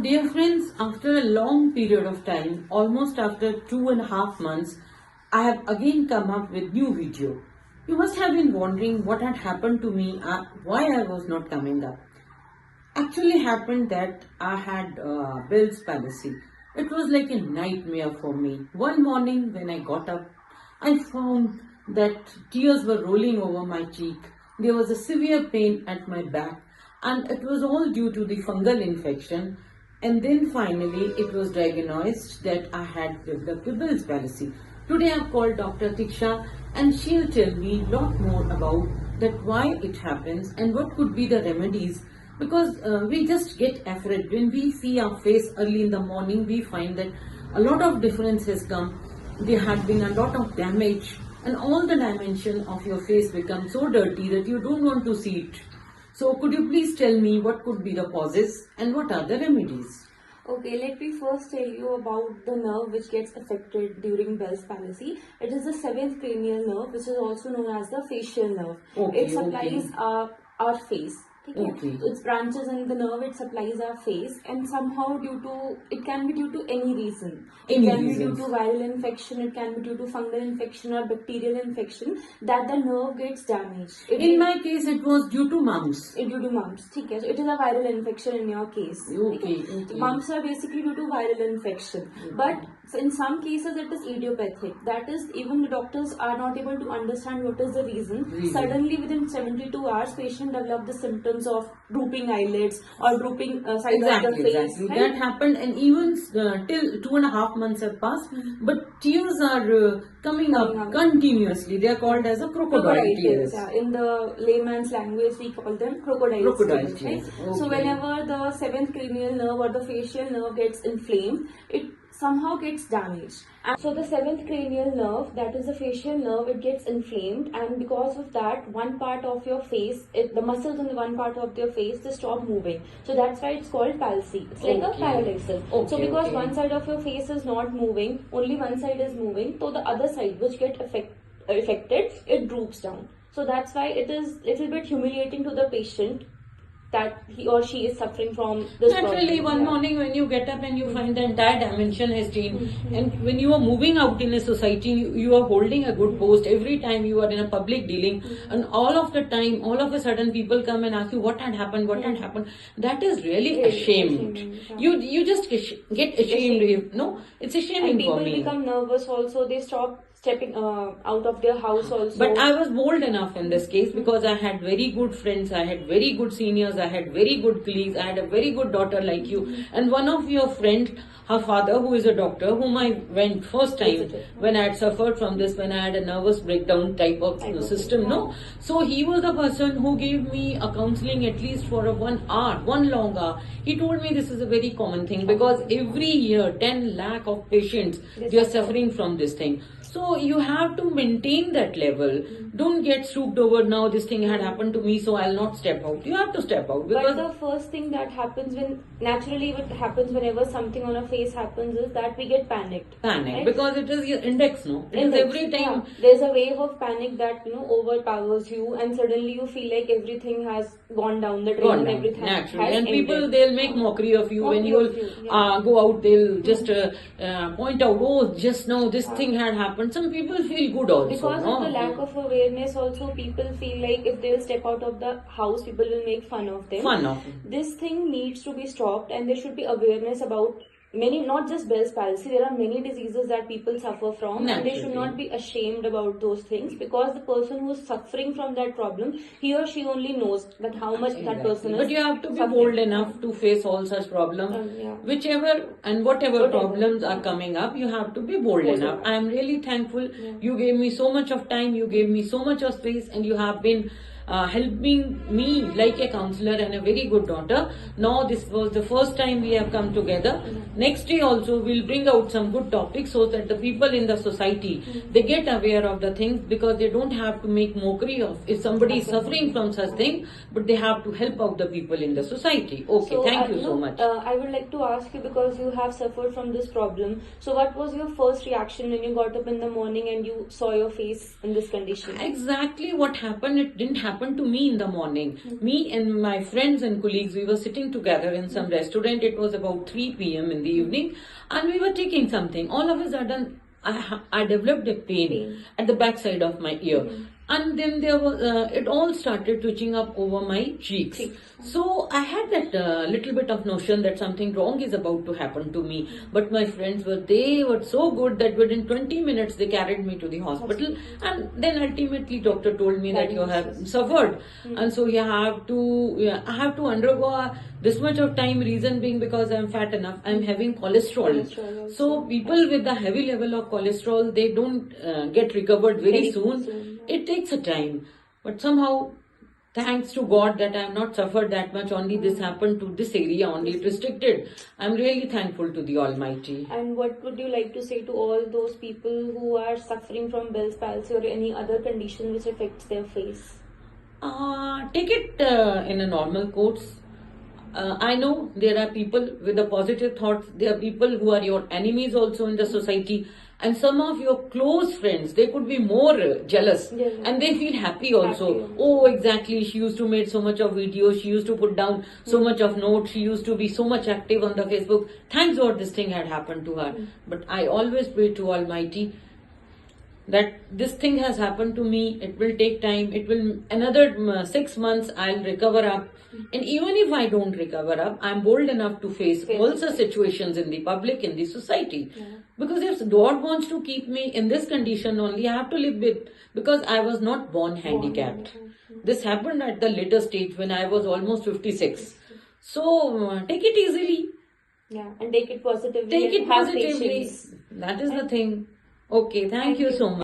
dear friends, after a long period of time, almost after 2.5 months, I have again come up with new video. You must have been wondering what had happened to me, why I was not coming up. Actually happened that I had Bell's palsy. It was like a nightmare for me. One morning when I got up, I found that tears were rolling over my cheek. There was a severe pain at my back, and it was all due to the fungal infection. And then finally it was diagnosed that I had developed Bell's palsy. Today I've called Dr. Tiksha, and she'll tell me a lot more about that why it happens and what could be the remedies, because we just get afraid when we see our face early in the morning. We find that a lot of difference has come. There had been a lot of damage, and all the dimension of your face becomes so dirty that you don't want to see it. So could you please tell me what could be the causes and what are the remedies? Okay, let me first tell you about the nerve which gets affected during Bell's palsy. It is the seventh cranial nerve, which is also known as the facial nerve. Okay, It supplies our face. Okay. Its branches in the nerve, it supplies our face, and somehow it can be due to any reason. It can be due to viral infection, it can be due to fungal infection or bacterial infection, that the nerve gets damaged. In my case, it was due to mumps. Due to mumps. Okay, so it is a viral infection in your case. Okay. Mumps are basically due to viral infection. But in some cases it is idiopathic. That is, even the doctors are not able to understand what is the reason. Suddenly within 72 hours, patient develop the symptoms of drooping eyelids or drooping sides of the face. Exactly. Right? That happened, and even till 2.5 months have passed, but tears are coming up continuously. They are called as a crocodile tears. Yeah. In the layman's language, we call them crocodile tears. Right? Okay. So whenever the seventh cranial nerve or the facial nerve gets inflamed, it somehow gets damaged. And so the seventh cranial nerve, that is the facial nerve, it gets inflamed, and because of that, one part of your face, the muscles in the one part of your face, they stop moving. So that's why it's called palsy. It's like a paralysis. So because one side of your face is not moving, only one side is moving, so the other side which get affected, it droops down. So that's why it is little bit humiliating to the patient that he or she is suffering from this Naturally, problem. one morning when you get up and you find the entire dimension has changed, and when you are moving out in a society, you are holding a good post. Every time you are in a public dealing, and all of the time, all of a sudden, people come and ask you what had happened, what had happened. That is really ashamed. You just get ashamed. No, it's ashaming for me. And people become nervous also. They stop stepping out of their house also. But I was bold enough in this case because I had very good friends, I had very good seniors, I had very good colleagues, I had a very good daughter like you. And one of your friends, her father, who is a doctor, whom I went first time when I had suffered from this, when I had a nervous breakdown type of system, no? So he was the person who gave me a counseling at least for a 1 hour, one long hour. He told me this is a very common thing because every year 10 lakh of patients, they are suffering from this thing. So you have to maintain that level. Don't get swooped over, now this thing had happened to me, so I'll not step out. You have to step out. Because but the first thing that happens naturally what happens whenever something on a face happens is that we get panicked. Right? Because it is your index, no? It is every time. Yeah. There's a wave of panic that, overpowers you, and suddenly you feel like everything has gone down the drain and everything naturally. has And ended. people, they'll make mockery of you when you will go out, they'll just point out, oh, just now this thing had happened. Some people feel good also. Because of the lack of awareness also, people feel like if they'll step out of the house, people will make fun of them. This thing needs to be stopped, and there should be awareness about many, not just Bell's palsy, there are many diseases that people suffer from, and they should not be ashamed about those things, because the person who is suffering from that problem, he or she only knows that how much that person is. But you have to be bold enough to face all such problems. Whichever and whatever problems are coming up, you have to be bold enough. I am really thankful. You gave me so much of time, you gave me so much of space, and you have been helping me like a counselor and a very good daughter. Now this was the first time we have come together. Next day also we'll bring out some good topics so that the people in the society, they get aware of the things, because they don't have to make mockery of if somebody is suffering from such thing, but they have to help out the people in the society. Okay, so, thank you so much. I would like to ask you, because you have suffered from this problem, so what was your first reaction when you got up in the morning and you saw your face in this condition? Exactly what happened, it didn't happen happened to me in the morning. Me and my friends and colleagues, we were sitting together in some restaurant. It was about 3 p.m. in the evening, and we were taking something. All of a sudden, I developed a pain at the back side of my ear. And then there was, it all started twitching up over my cheeks. So I had that little bit of notion that something wrong is about to happen to me. But my friends they were so good that within 20 minutes they carried me to the hospital. And then ultimately doctor told me that you have suffered. And so I have to undergo this much of time, reason being because I'm fat enough. I'm having cholesterol. So people with a heavy level of cholesterol, they don't get recovered very soon. It takes a time, but somehow, thanks to God that I have not suffered that much. Only this happened to this area, only it restricted. I'm really thankful to the Almighty. And what would you like to say to all those people who are suffering from Bell's palsy or any other condition which affects their face? Take it in a normal course. I know there are people with a positive thoughts. There are people who are your enemies also in the society. And some of your close friends, they could be more jealous. And they feel happy also. Oh, exactly. She used to make so much of videos. She used to put down so much of notes. She used to be so much active on the Facebook. Thanks God this thing had happened to her. But I always pray to Almighty that this thing has happened to me. It will take time. It will another 6 months. I'll recover up. And even if I don't recover up, I'm bold enough to face also situations in the public, in the society. Because if God wants to keep me in this condition only, I have to live with, because I was not born handicapped. This happened at the later stage when I was almost 56. So take it easily. Yeah, and take it positively. Take it positively. That is the thing. Okay, thank you so much.